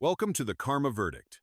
Welcome to the Karma Verdict.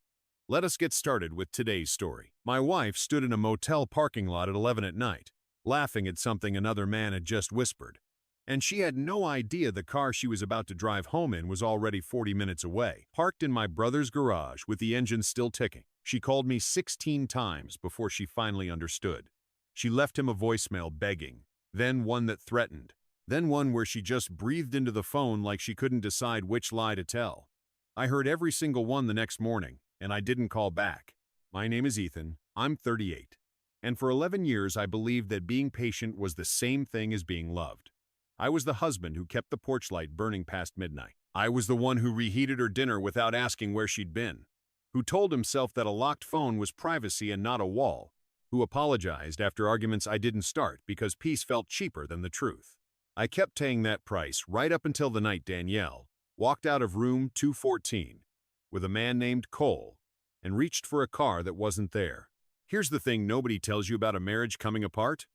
Let us get started with today's story. My wife stood in a motel parking lot at 11 at night, laughing at something another man had just whispered. And she had no idea the car she was about to drive home in was already 40 minutes away, parked in my brother's garage with the engine still ticking. She called me 16 times before she finally understood. She left him a voicemail begging, then one that threatened, then one where she just breathed into the phone like she couldn't decide which lie to tell. I heard every single one the next morning, and I didn't call back. My name is Ethan, I'm 38. And for 11 years I believed that being patient was the same thing as being loved. I was the husband who kept the porch light burning past midnight. I was the one who reheated her dinner without asking where she'd been, who told himself that a locked phone was privacy and not a wall, who apologized after arguments I didn't start because peace felt cheaper than the truth. I kept paying that price right up until the night Danielle walked out of room 214 with a man named Cole and reached for a car that wasn't there. Here's the thing nobody tells you about a marriage coming apart.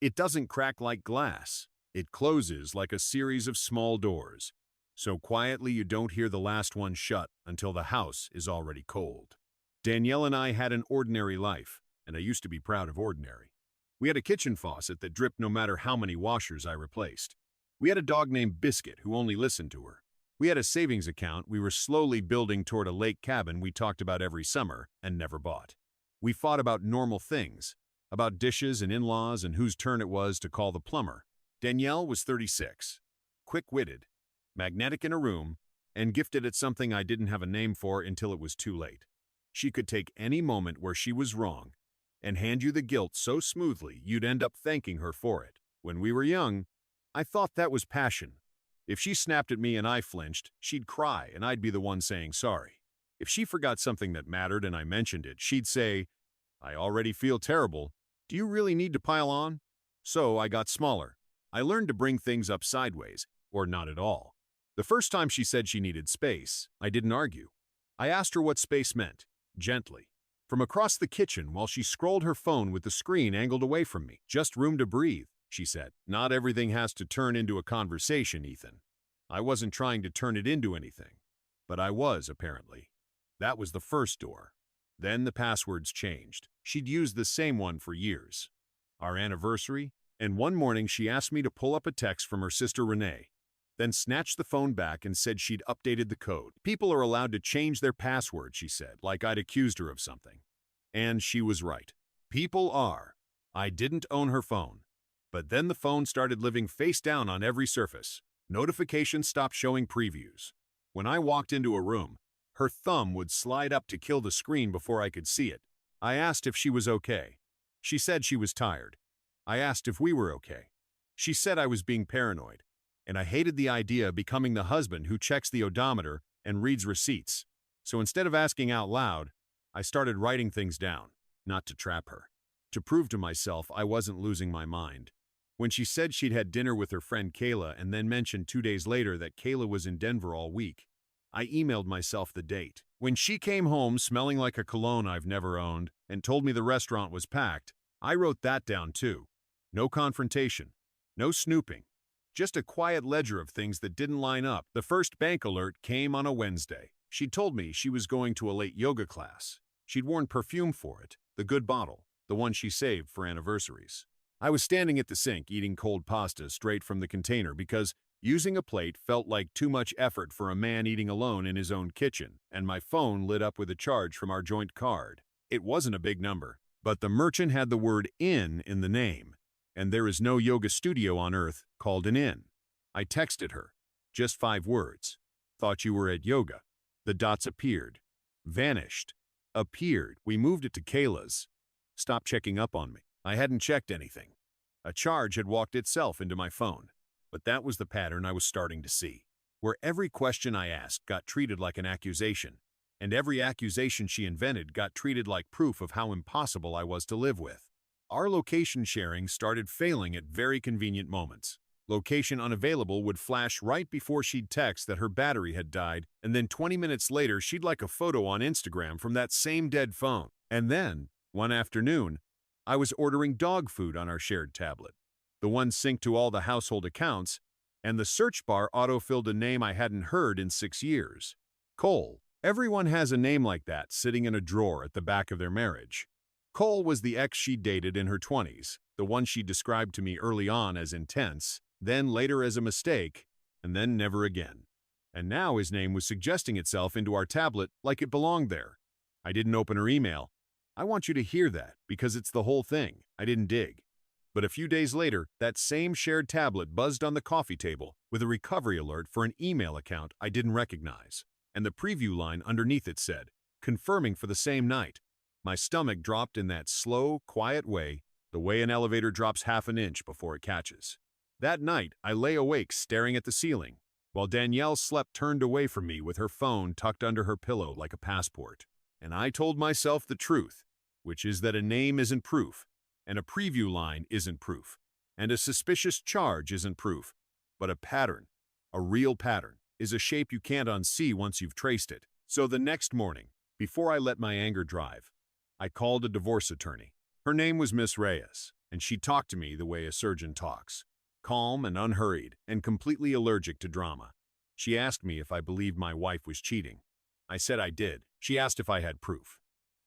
It doesn't crack like glass. It closes like a series of small doors, so quietly you don't hear the last one shut until the house is already cold. Danielle and I had an ordinary life, and I used to be proud of ordinary. We had a kitchen faucet that dripped no matter how many washers I replaced. We had a dog named Biscuit who only listened to her. We had a savings account we were slowly building toward a lake cabin we talked about every summer and never bought. We fought about normal things, about dishes and in-laws and whose turn it was to call the plumber. Danielle was 36, quick-witted, magnetic in a room, and gifted at something I didn't have a name for until it was too late. She could take any moment where she was wrong and hand you the guilt so smoothly you'd end up thanking her for it. When we were young, I thought that was passion. If she snapped at me and I flinched, she'd cry and I'd be the one saying sorry. If she forgot something that mattered and I mentioned it, she'd say, "I already feel terrible. Do you really need to pile on?" So I got smaller. I learned to bring things up sideways, or not at all. The first time she said she needed space, I didn't argue. I asked her what space meant, gently. From across the kitchen while she scrolled her phone with the screen angled away from me. "Just room to breathe," she said. "Not everything has to turn into a conversation, Ethan." I wasn't trying to turn it into anything, but I was, apparently. That was the first door. Then the passwords changed. She'd used the same one for years. Our anniversary, and one morning she asked me to pull up a text from her sister Renee, then snatched the phone back and said she'd updated the code. People are allowed to change their password, she said, like I'd accused her of something. And she was right. People are. I didn't own her phone. But then the phone started living face down on every surface. Notifications stopped showing previews. When I walked into a room, her thumb would slide up to kill the screen before I could see it. I asked if she was okay. She said she was tired. I asked if we were okay. She said I was being paranoid, and I hated the idea of becoming the husband who checks the odometer and reads receipts. So instead of asking out loud, I started writing things down, not to trap her, to prove to myself I wasn't losing my mind. When she said she'd had dinner with her friend Kayla and then mentioned 2 days later that Kayla was in Denver all week, I emailed myself the date. When she came home smelling like a cologne I've never owned and told me the restaurant was packed, I wrote that down too. No confrontation, no snooping, just a quiet ledger of things that didn't line up. The first bank alert came on a Wednesday. She told me she was going to a late yoga class. She'd worn perfume for it, the good bottle, the one she saved for anniversaries. I was standing at the sink eating cold pasta straight from the container because using a plate felt like too much effort for a man eating alone in his own kitchen, and my phone lit up with a charge from our joint card. It wasn't a big number, but the merchant had the word "in" the name, and there is no yoga studio on earth called an inn. I texted her, just 5 words. "Thought you were at yoga." The dots appeared, vanished, appeared. We moved it to Kayla's. Stopped checking up on me. I hadn't checked anything. A charge had walked itself into my phone. But that was the pattern I was starting to see, where every question I asked got treated like an accusation, and every accusation she invented got treated like proof of how impossible I was to live with. Our location sharing started failing at very convenient moments. Location unavailable would flash right before she'd text that her battery had died, and then 20 minutes later she'd like a photo on Instagram from that same dead phone. And then, one afternoon, I was ordering dog food on our shared tablet. The one synced to all the household accounts, and the search bar autofilled a name I hadn't heard in 6 years. Cole. Everyone has a name like that sitting in a drawer at the back of their marriage. Cole was the ex she dated in her 20s, the one she described to me early on as intense, then later as a mistake, and then never again. And now his name was suggesting itself into our tablet like it belonged there. I didn't open her email. I want you to hear that, because it's the whole thing. I didn't dig. But a few days later, that same shared tablet buzzed on the coffee table with a recovery alert for an email account I didn't recognize. And the preview line underneath it said, confirming for the same night. My stomach dropped in that slow, quiet way, the way an elevator drops half an inch before it catches. That night, I lay awake staring at the ceiling, while Danielle slept turned away from me with her phone tucked under her pillow like a passport. And I told myself the truth, which is that a name isn't proof, and a preview line isn't proof, and a suspicious charge isn't proof, but a pattern, a real pattern, is a shape you can't unsee once you've traced it. So the next morning, before I let my anger drive, I called a divorce attorney. Her name was Miss Reyes, and she talked to me the way a surgeon talks, calm and unhurried and completely allergic to drama. She asked me if I believed my wife was cheating. I said I did. She asked if I had proof.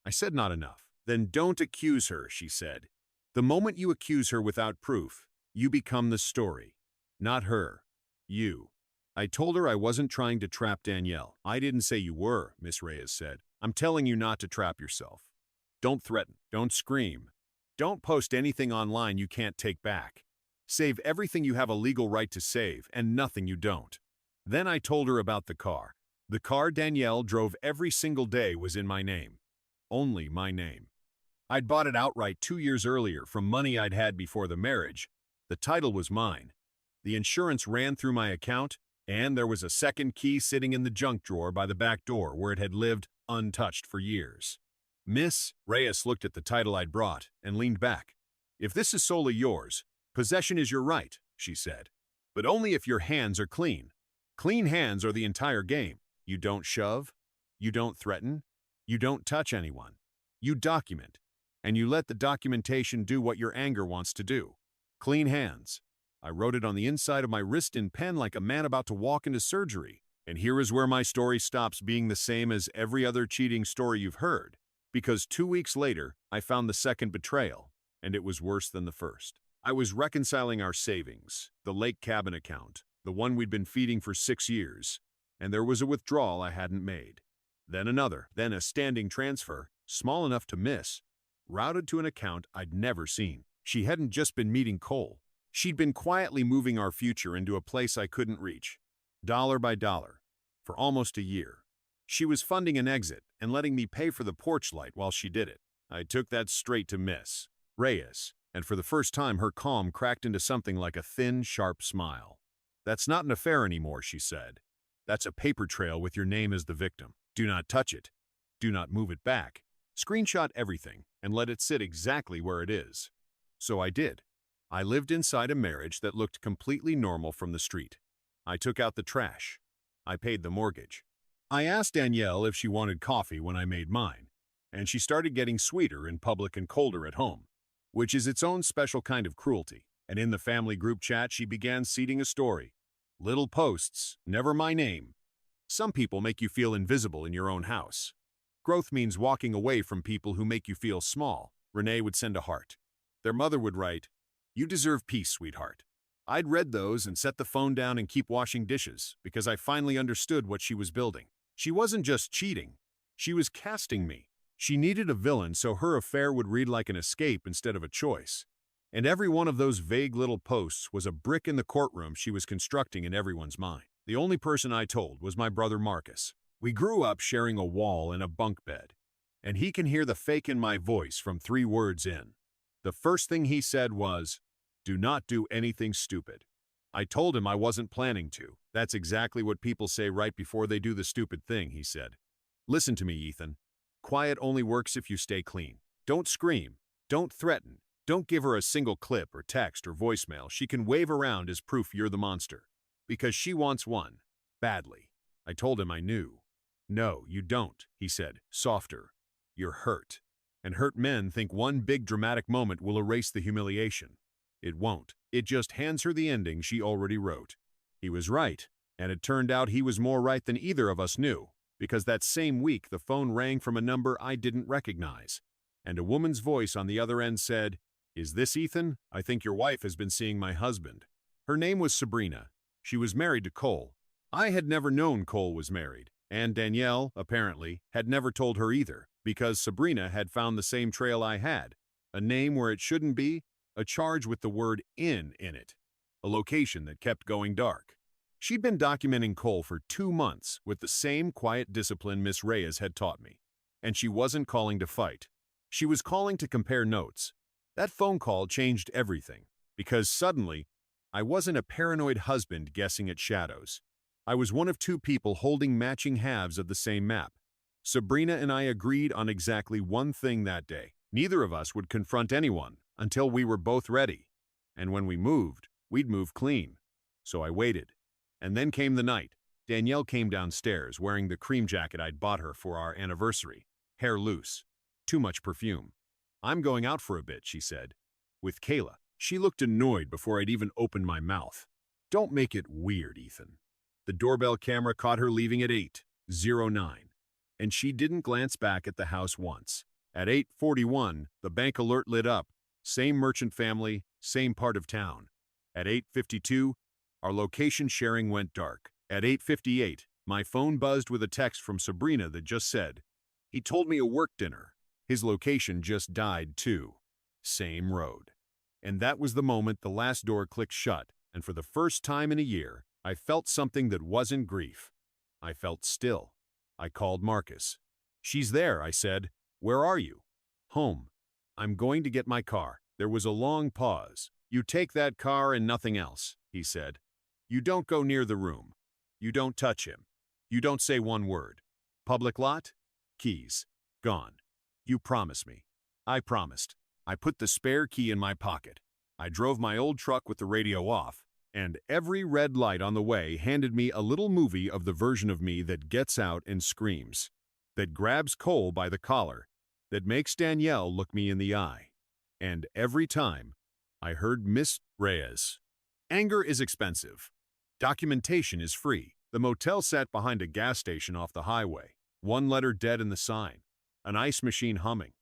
I said not enough. Then don't accuse her, she said. The moment you accuse her without proof, you become the story. Not her. You. I told her I wasn't trying to trap Danielle. I didn't say you were, Miss Reyes said. I'm telling you not to trap yourself. Don't threaten. Don't scream. Don't post anything online you can't take back. Save everything you have a legal right to save and nothing you don't. Then I told her about the car. The car Danielle drove every single day was in my name. Only my name. I'd bought it outright 2 years earlier from money I'd had before the marriage. The title was mine. The insurance ran through my account, and there was a second key sitting in the junk drawer by the back door where it had lived untouched for years. Miss Reyes looked at the title I'd brought and leaned back. If this is solely yours, possession is your right, she said. But only if your hands are clean. Clean hands are the entire game. You don't shove, you don't threaten, you don't touch anyone. You document, and you let the documentation do what your anger wants to do. Clean hands. I wrote it on the inside of my wrist in pen like a man about to walk into surgery. And here is where my story stops being the same as every other cheating story you've heard. Because 2 weeks later, I found the second betrayal, and it was worse than the first. I was reconciling our savings, the lake cabin account, the one we'd been feeding for 6 years, and there was a withdrawal I hadn't made. Then another, then a standing transfer, small enough to miss, routed to an account I'd never seen. She hadn't just been meeting Cole. She'd been quietly moving our future into a place I couldn't reach, dollar by dollar, for almost a year. She was funding an exit and letting me pay for the porch light while she did it. I took that straight to Miss Reyes, and for the first time her calm cracked into something like a thin, sharp smile. That's not an affair anymore, she said. That's a paper trail with your name as the victim. Do not touch it. Do not move it back. Screenshot everything and let it sit exactly where it is. So I did. I lived inside a marriage that looked completely normal from the street. I took out the trash. I paid the mortgage. I asked Danielle if she wanted coffee when I made mine, and she started getting sweeter in public and colder at home, which is its own special kind of cruelty. And in the family group chat, she began seeding a story. Little posts, never my name. Some people make you feel invisible in your own house. Growth means walking away from people who make you feel small. Renee would send a heart. Their mother would write, "You deserve peace, sweetheart." I'd read those and set the phone down and keep washing dishes because I finally understood what she was building. She wasn't just cheating. She was casting me. She needed a villain so her affair would read like an escape instead of a choice. And every one of those vague little posts was a brick in the courtroom she was constructing in everyone's mind. The only person I told was my brother Marcus. We grew up sharing a wall and a bunk bed, and he can hear the fake in my voice from 3 words in. The first thing he said was, "Do not do anything stupid." I told him I wasn't planning to. That's exactly what people say right before they do the stupid thing, he said. Listen to me, Ethan. Quiet only works if you stay clean. Don't scream. Don't threaten. Don't give her a single clip or text or voicemail she can wave around as proof you're the monster. Because she wants one. Badly. I told him I knew. No, you don't, he said, softer. You're hurt. And hurt men think one big dramatic moment will erase the humiliation. It won't. It just hands her the ending she already wrote. He was right, and it turned out he was more right than either of us knew. because that same week the phone rang from a number I didn't recognize, and a woman's voice on the other end said, "Is this Ethan? I think your wife has been seeing my husband." Her name was Sabrina. She was married to Cole. I had never known Cole was married, and Danielle, apparently, had never told her either, because Sabrina had found the same trail I had, a name where it shouldn't be, a charge with the word in it, a location that kept going dark. She'd been documenting Cole for 2 months with the same quiet discipline Miss Reyes had taught me, and she wasn't calling to fight. She was calling to compare notes. That phone call changed everything, because suddenly, I wasn't a paranoid husband guessing at shadows. I was one of 2 people holding matching halves of the same map. Sabrina and I agreed on exactly one thing that day. Neither of us would confront anyone until we were both ready. And when we moved, we'd move clean. So I waited. And then came the night. Danielle came downstairs wearing the cream jacket I'd bought her for our anniversary, hair loose, too much perfume. "I'm going out for a bit," she said. "With Kayla." She looked annoyed before I'd even opened my mouth. "Don't make it weird, Ethan." The doorbell camera caught her leaving at 8:09, and she didn't glance back at the house once. At 8:41, the bank alert lit up. Same merchant family, same part of town. At 8:52, our location sharing went dark. At 8:58, my phone buzzed with a text from Sabrina that just said, "He told me a work dinner. His location just died too. Same road." And that was the moment the last door clicked shut, and for the first time in a year, I felt something that wasn't grief. I felt still. I called Marcus. "She's there," I said. "Where are you?" "Home. I'm going to get my car." There was a long pause. "You take that car and nothing else," he said. "You don't go near the room. You don't touch him. You don't say one word. Public lot? Keys. Gone. You promise me." I promised. I put the spare key in my pocket. I drove my old truck with the radio off, and every red light on the way handed me a little movie of the version of me that gets out and screams, that grabs Cole by the collar, that makes Danielle look me in the eye. And every time, I heard Miss Reyes. Anger is expensive. Documentation is free. The motel sat behind a gas station off the highway, one letter dead in the sign, an ice machine humming,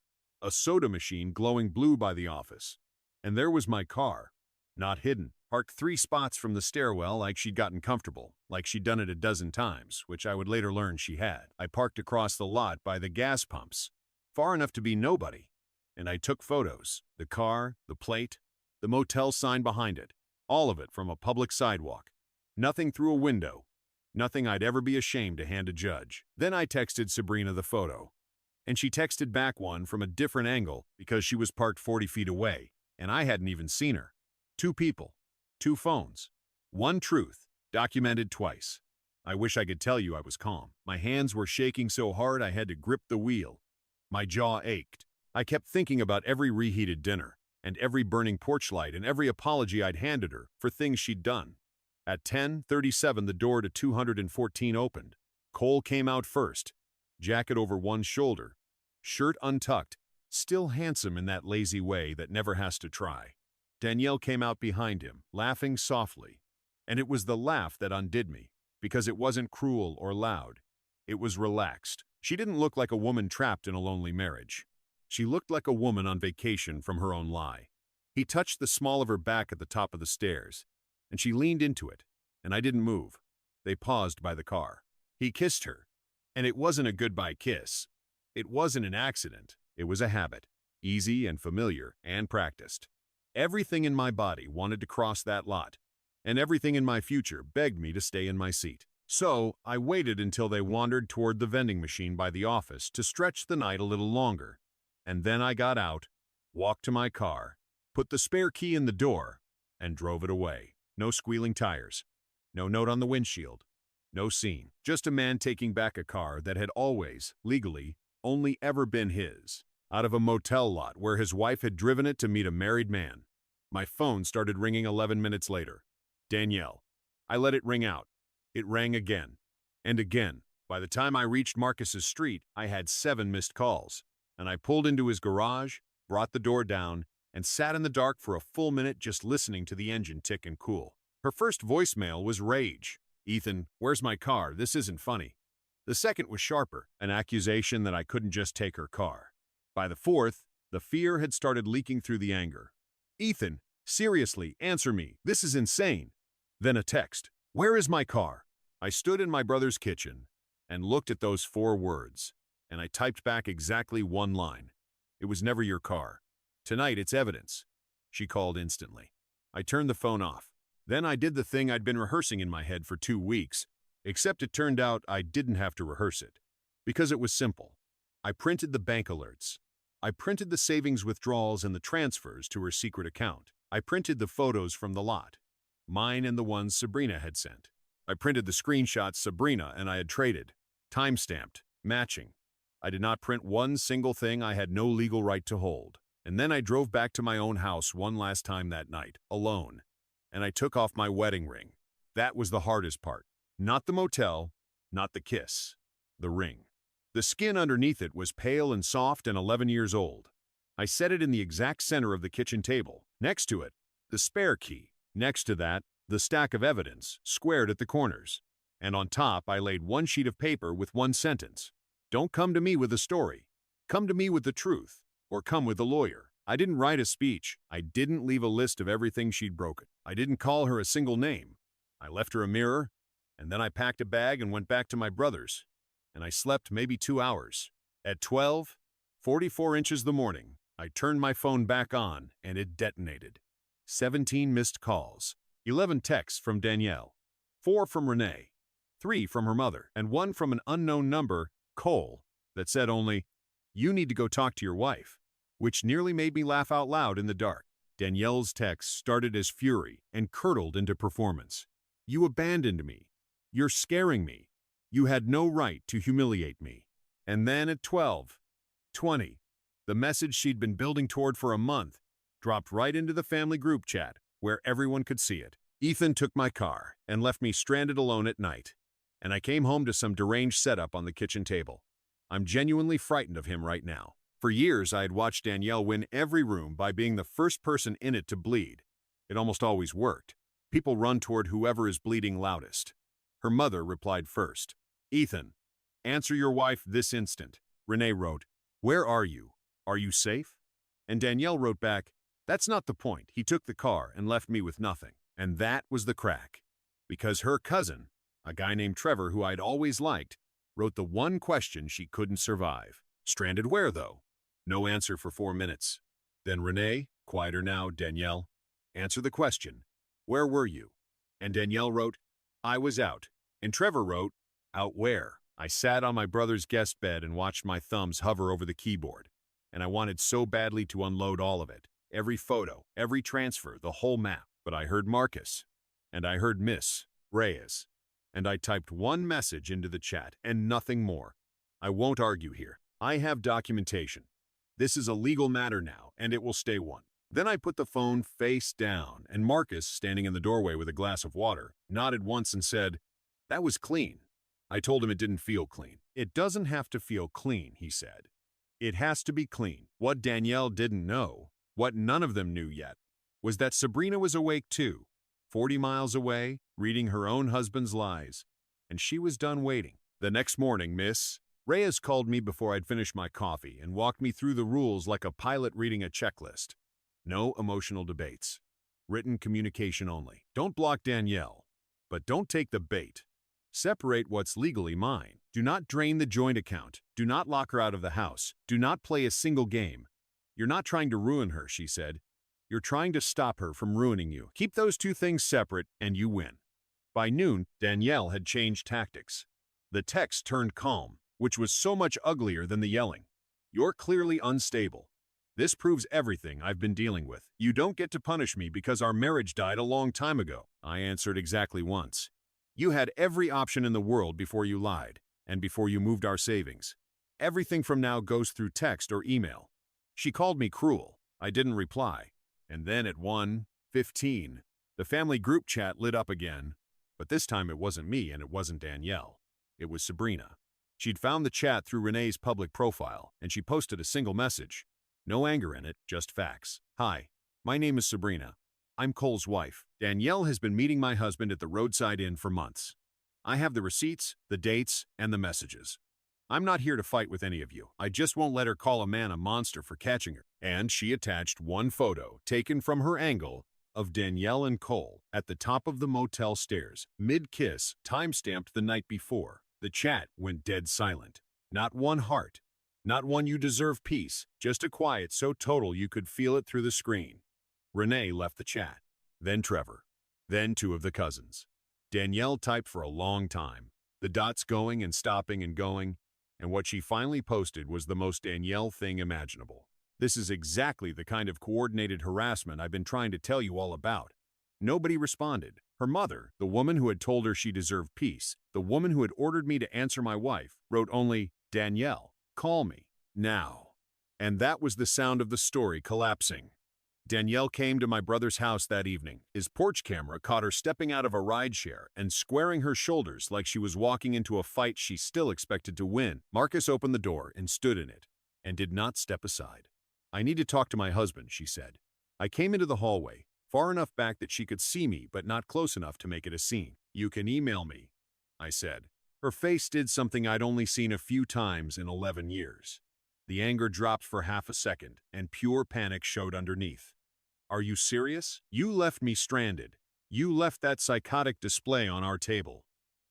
a soda machine glowing blue by the office. And there was my car, not hidden, parked 3 spots from the stairwell like she'd gotten comfortable, like she'd done it a dozen times, which I would later learn she had. I parked across the lot by the gas pumps, far enough to be nobody, and I took photos, the car, the plate, the motel sign behind it, all of it from a public sidewalk. Nothing through a window, nothing I'd ever be ashamed to hand a judge. Then I texted Sabrina the photo, and she texted back one from a different angle because she was parked 40 feet away, and I hadn't even seen her. 2 people, 2 phones, 1 truth, documented twice. I wish I could tell you I was calm. My hands were shaking so hard I had to grip the wheel. My jaw ached. I kept thinking about every reheated dinner, and every burning porch light, and every apology I'd handed her for things she'd done. At 10:37, the door to 214 opened. Cole came out first, jacket over one shoulder, shirt untucked, still handsome in that lazy way that never has to try. Danielle came out behind him, laughing softly. And it was the laugh that undid me, because it wasn't cruel or loud. It was relaxed. She didn't look like a woman trapped in a lonely marriage. She looked like a woman on vacation from her own lie. He touched the small of her back at the top of the stairs, and she leaned into it, and I didn't move. They paused by the car. He kissed her, and it wasn't a goodbye kiss. It wasn't an accident. It was a habit, easy and familiar and practiced. Everything in my body wanted to cross that lot, and everything in my future begged me to stay in my seat. So I waited until they wandered toward the vending machine by the office to stretch the night a little longer. And then I got out, walked to my car, put the spare key in the door, and drove it away. No squealing tires, no note on the windshield, no scene. Just a man taking back a car that had always, legally, only ever been his, out of a motel lot where his wife had driven it to meet a married man. My phone started ringing 11 minutes later. Danielle. I let it ring out. It rang again, and again. By the time I reached Marcus's street, I had 7 missed calls, and I pulled into his garage, brought the door down, and sat in the dark for a full minute just listening to the engine tick and cool. Her first voicemail was rage. "Ethan, where's my car? This isn't funny." The second was sharper, an accusation that I couldn't just take her car. By the fourth, the fear had started leaking through the anger. Ethan, seriously, answer me. This is insane. Then a text. Where is my car? I stood in my brother's kitchen and looked at those 4 words, and I typed back exactly one line. It was never your car. Tonight, it's evidence. She called instantly. I turned the phone off. Then I did the thing I'd been rehearsing in my head for 2 weeks, except it turned out I didn't have to rehearse it. Because it was simple. I printed the bank alerts. I printed the savings withdrawals and the transfers to her secret account. I printed the photos from the lot, mine and the ones Sabrina had sent. I printed the screenshots Sabrina and I had traded, time-stamped, matching. I did not print one single thing I had no legal right to hold. And then I drove back to my own house one last time that night, alone. And I took off my wedding ring. That was the hardest part. Not the motel, not the kiss, the ring. The skin underneath it was pale and soft and 11 years old. I set it in the exact center of the kitchen table. Next to it, the spare key. Next to that, the stack of evidence, squared at the corners. And on top, I laid one sheet of paper with one sentence. Don't come to me with a story. Come to me with the truth, or come with a lawyer. I didn't write a speech. I didn't leave a list of everything she'd broken. I didn't call her a single name. I left her a mirror, and then I packed a bag and went back to my brother's. And I slept maybe 2 hours. At 12:44 inches the morning, I turned my phone back on, and it detonated. 17 missed calls, 11 texts from Danielle, 4 from Renee, 3 from her mother, and 1 from an unknown number, Cole, that said only, "You need to go talk to your wife," which nearly made me laugh out loud in the dark. Danielle's text started as fury and curdled into performance. "You abandoned me. You're scaring me. You had no right to humiliate me." And then at 12:20, the message she'd been building toward for a month dropped right into the family group chat, where everyone could see it. Ethan took my car and left me stranded alone at night, and I came home to some deranged setup on the kitchen table. I'm genuinely frightened of him right now. For years, I had watched Danielle win every room by being the first person in it to bleed. It almost always worked. People run toward whoever is bleeding loudest. Her mother replied first. "Ethan, answer your wife this instant." Renee wrote, "Where are you? Are you safe?" And Danielle wrote back, "That's not the point. He took the car and left me with nothing." And that was the crack. Because her cousin, a guy named Trevor who I'd always liked, wrote the one question she couldn't survive. Stranded where, though? No answer for 4 minutes. Then Renee, quieter now, Danielle, answer the question. Where were you? And Danielle wrote, I was out. And Trevor wrote, out where? I sat on my brother's guest bed and watched my thumbs hover over the keyboard. And I wanted so badly to unload all of it. Every photo, every transfer, the whole map. But I heard Marcus. And I heard Miss Reyes. And I typed one message into the chat and nothing more. I won't argue here. I have documentation. This is a legal matter now, and it will stay one. Then I put the phone face down, and Marcus, standing in the doorway with a glass of water, nodded once and said, that was clean. I told him it didn't feel clean. It doesn't have to feel clean, he said. It has to be clean. What Danielle didn't know, what none of them knew yet, was that Sabrina was awake too, 40 miles away, reading her own husband's lies, and she was done waiting. The next morning, Miss Reyes called me before I'd finished my coffee and walked me through the rules like a pilot reading a checklist. No emotional debates. Written communication only. Don't block Danielle, but don't take the bait. Separate what's legally mine. Do not drain the joint account. Do not lock her out of the house. Do not play a single game. You're not trying to ruin her, she said. You're trying to stop her from ruining you. Keep those two things separate and you win. By noon, Danielle had changed tactics. The text turned calm, which was so much uglier than the yelling. You're clearly unstable. This proves everything I've been dealing with. You don't get to punish me because our marriage died a long time ago. I answered exactly once. You had every option in the world before you lied, and before you moved our savings. Everything from now goes through text or email. She called me cruel. I didn't reply. And then at 1:15, the family group chat lit up again. But this time it wasn't me and it wasn't Danielle. It was Sabrina. She'd found the chat through Renee's public profile, and she posted a single message. No anger in it, just facts. Hi, my name is Sabrina. I'm Cole's wife. Danielle has been meeting my husband at the roadside inn for months. I have the receipts, the dates, and the messages. I'm not here to fight with any of you. I just won't let her call a man a monster for catching her." And she attached one photo, taken from her angle, of Danielle and Cole at the top of the motel stairs, mid-kiss, time-stamped the night before. The chat went dead silent. Not one heart. Not one "you deserve peace," just a quiet so total you could feel it through the screen. Renee left the chat. Then Trevor. Then two of the cousins. Danielle typed for a long time, the dots going and stopping and going, and what she finally posted was the most Danielle thing imaginable. "This is exactly the kind of coordinated harassment I've been trying to tell you all about." Nobody responded. Her mother, the woman who had told her she deserved peace, the woman who had ordered me to answer my wife, wrote only, "Danielle, call me. Now." And that was the sound of the story collapsing. Danielle came to my brother's house that evening. His porch camera caught her stepping out of a rideshare and squaring her shoulders like she was walking into a fight she still expected to win. Marcus opened the door and stood in it, and did not step aside. "I need to talk to my husband," she said. I came into the hallway, far enough back that she could see me but not close enough to make it a scene. "You can email me," I said. Her face did something I'd only seen a few times in 11 years. The anger dropped for half a second, and pure panic showed underneath. "Are you serious? You left me stranded. You left that psychotic display on our table."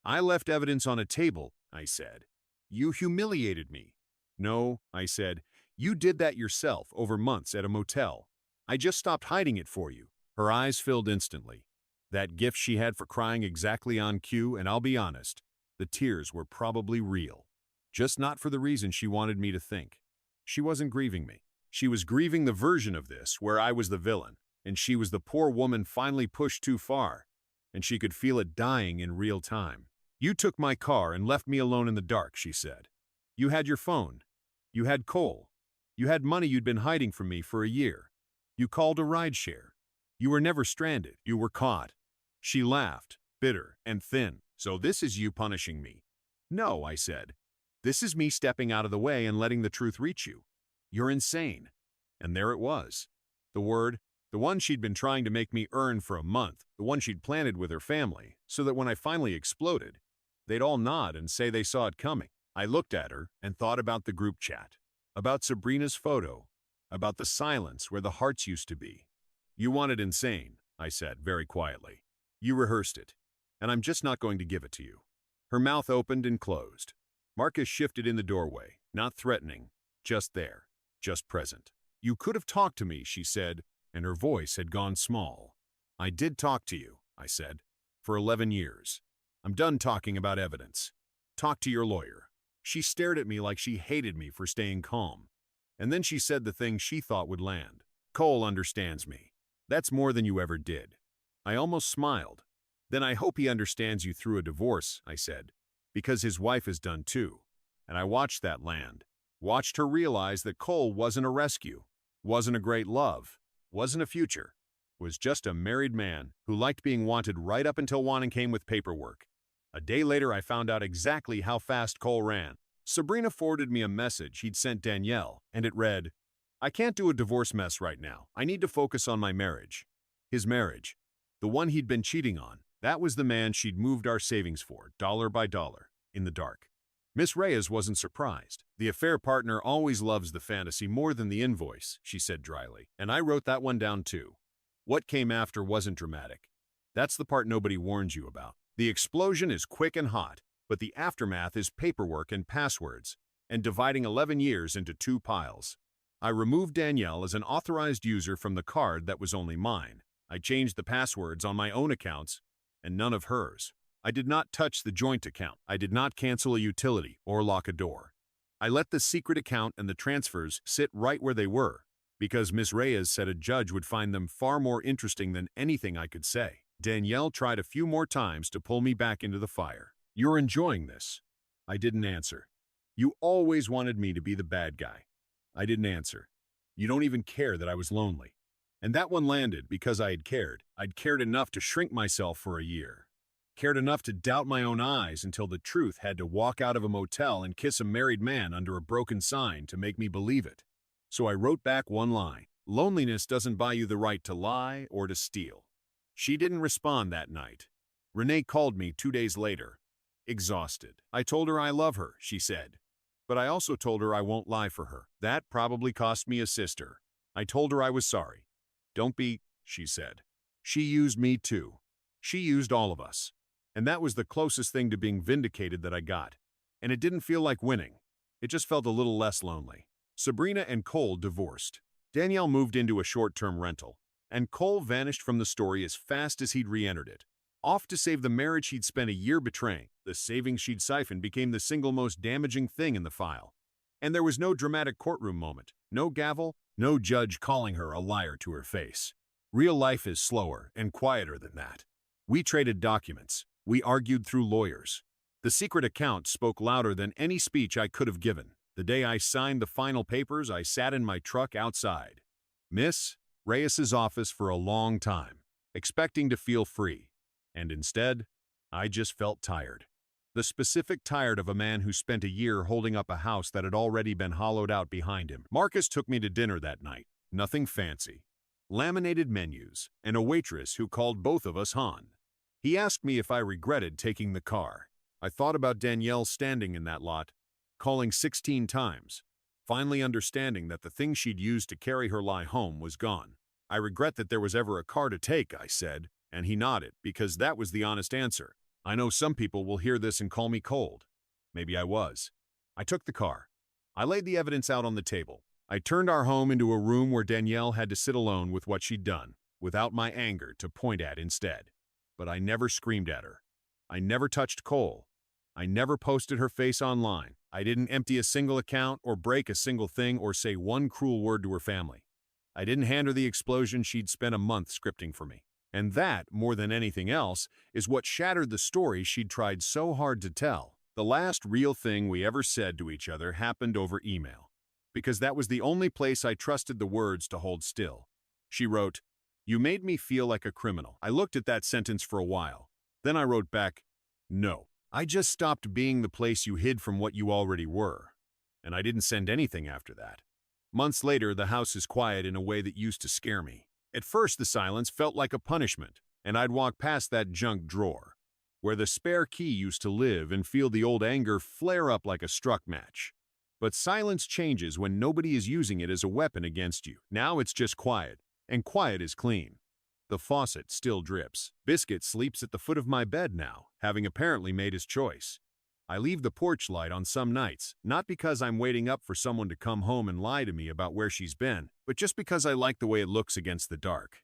"I left evidence on a table," I said. "You humiliated me." "No," I said. "You did that yourself over months at a motel. I just stopped hiding it for you." Her eyes filled instantly. That gift she had for crying exactly on cue, and I'll be honest, the tears were probably real. Just not for the reason she wanted me to think. She wasn't grieving me. She was grieving the version of this where I was the villain, and she was the poor woman finally pushed too far, and she could feel it dying in real time. "You took my car and left me alone in the dark," she said. "You had your phone. You had Cole. You had money you'd been hiding from me for a year. You called a rideshare. You were never stranded. You were caught." She laughed, bitter and thin. "So this is you punishing me?" "No," I said. "This is me stepping out of the way and letting the truth reach you. You're insane." And there it was. The word, the one she'd been trying to make me earn for a month, the one she'd planted with her family, so that when I finally exploded, they'd all nod and say they saw it coming. I looked at her and thought about the group chat, about Sabrina's photo, about the silence where the hearts used to be. "You want it insane," I said very quietly. "You rehearsed it, and I'm just not going to give it to you." Her mouth opened and closed. Marcus shifted in the doorway, not threatening, just there, just present. "You could have talked to me," she said, and her voice had gone small. "I did talk to you," I said, "for 11 years. I'm done talking about evidence. Talk to your lawyer." She stared at me like she hated me for staying calm. And then she said the thing she thought would land. "Cole understands me. That's more than you ever did." I almost smiled. "Then I hope he understands you through a divorce," I said, "because his wife is done too." And I watched that land. Watched her realize that Cole wasn't a rescue, wasn't a great love, wasn't a future, was just a married man who liked being wanted right up until wanting came with paperwork. A day later, I found out exactly how fast Cole ran. Sabrina forwarded me a message he'd sent Danielle, and it read, "I can't do a divorce mess right now. I need to focus on my marriage." His marriage, the one he'd been cheating on, that was the man she'd moved our savings for, dollar by dollar, in the dark. Miss Reyes wasn't surprised. "The affair partner always loves the fantasy more than the invoice," she said dryly, and I wrote that one down too. What came after wasn't dramatic. That's the part nobody warns you about. The explosion is quick and hot, but the aftermath is paperwork and passwords, and dividing 11 years into two piles. I removed Danielle as an authorized user from the card that was only mine. I changed the passwords on my own accounts, and none of hers. I did not touch the joint account. I did not cancel a utility or lock a door. I let the secret account and the transfers sit right where they were, because Miss Reyes said a judge would find them far more interesting than anything I could say. Danielle tried a few more times to pull me back into the fire. "You're enjoying this." I didn't answer. "You always wanted me to be the bad guy." I didn't answer. "You don't even care that I was lonely." And that one landed because I had cared. I'd cared enough to shrink myself for a year. Cared enough to doubt my own eyes until the truth had to walk out of a motel and kiss a married man under a broken sign to make me believe it. So I wrote back one line. "Loneliness doesn't buy you the right to lie or to steal." She didn't respond that night. Renee called me 2 days later. exhausted. I told her I love her, she said. But I also told her I won't lie for her. That probably cost me a sister. I told her I was sorry. Don't be, she said. She used me too. She used all of us. And that was the closest thing to being vindicated that I got. And it didn't feel like winning. It just felt a little less lonely. Sabrina and Cole divorced. Danielle moved into a short-term rental, and Cole vanished from the story as fast as he'd re-entered it. Off to save the marriage he'd spent a year betraying, the savings she'd siphoned became the single most damaging thing in the file. And there was no dramatic courtroom moment, no gavel, no judge calling her a liar to her face. Real life is slower and quieter than that. We traded documents. We argued through lawyers. The secret account spoke louder than any speech I could have given. The day I signed the final papers, I sat in my truck outside Miss Reyes's office for a long time, expecting to feel free. And instead, I just felt tired. The specific tired of a man who spent a year holding up a house that had already been hollowed out behind him. Marcus took me to dinner that night. Nothing fancy. Laminated menus, and a waitress who called both of us Han. He asked me if I regretted taking the car. I thought about Danielle standing in that lot, calling 16 times, finally understanding that the thing she'd used to carry her lie home was gone. I regret that there was ever a car to take, I said, and he nodded, because that was the honest answer. I know some people will hear this and call me cold. Maybe I was. I took the car. I laid the evidence out on the table. I turned our home into a room where Danielle had to sit alone with what she'd done, without my anger to point at instead. But I never screamed at her. I never touched Cole. I never posted her face online. I didn't empty a single account or break a single thing or say one cruel word to her family. I didn't hand her the explosion she'd spent a month scripting for me. And that, more than anything else, is what shattered the story she'd tried so hard to tell. The last real thing we ever said to each other happened over email, because that was the only place I trusted the words to hold still. She wrote, "You made me feel like a criminal." I looked at that sentence for a while. Then I wrote back, "No. I just stopped being the place you hid from what you already were." And I didn't send anything after that. Months later, the house is quiet in a way that used to scare me. At first, the silence felt like a punishment, and I'd walk past that junk drawer, where the spare key used to live, and feel the old anger flare up like a struck match. But silence changes when nobody is using it as a weapon against you. Now it's just quiet, and quiet is clean. The faucet still drips. Biscuit sleeps at the foot of my bed now, having apparently made his choice. I leave the porch light on some nights, not because I'm waiting up for someone to come home and lie to me about where she's been, but just because I like the way it looks against the dark.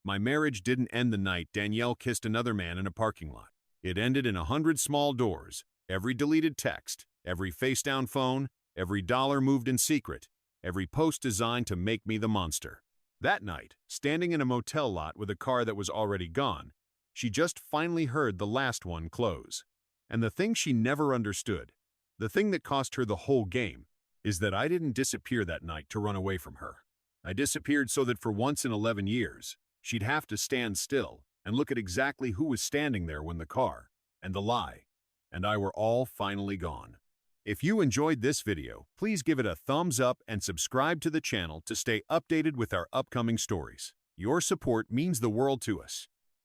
My marriage didn't end the night Danielle kissed another man in a parking lot. It ended in 100 small doors, every deleted text, every face-down phone, every dollar moved in secret, every post designed to make me the monster. That night, standing in a motel lot with a car that was already gone, she just finally heard the last one close. And the thing she never understood, the thing that cost her the whole game, is that I didn't disappear that night to run away from her. I disappeared so that for once in 11 years, she'd have to stand still and look at exactly who was standing there when the car, and the lie, and I were all finally gone. If you enjoyed this video, please give it a thumbs up and subscribe to the channel to stay updated with our upcoming stories. Your support means the world to us.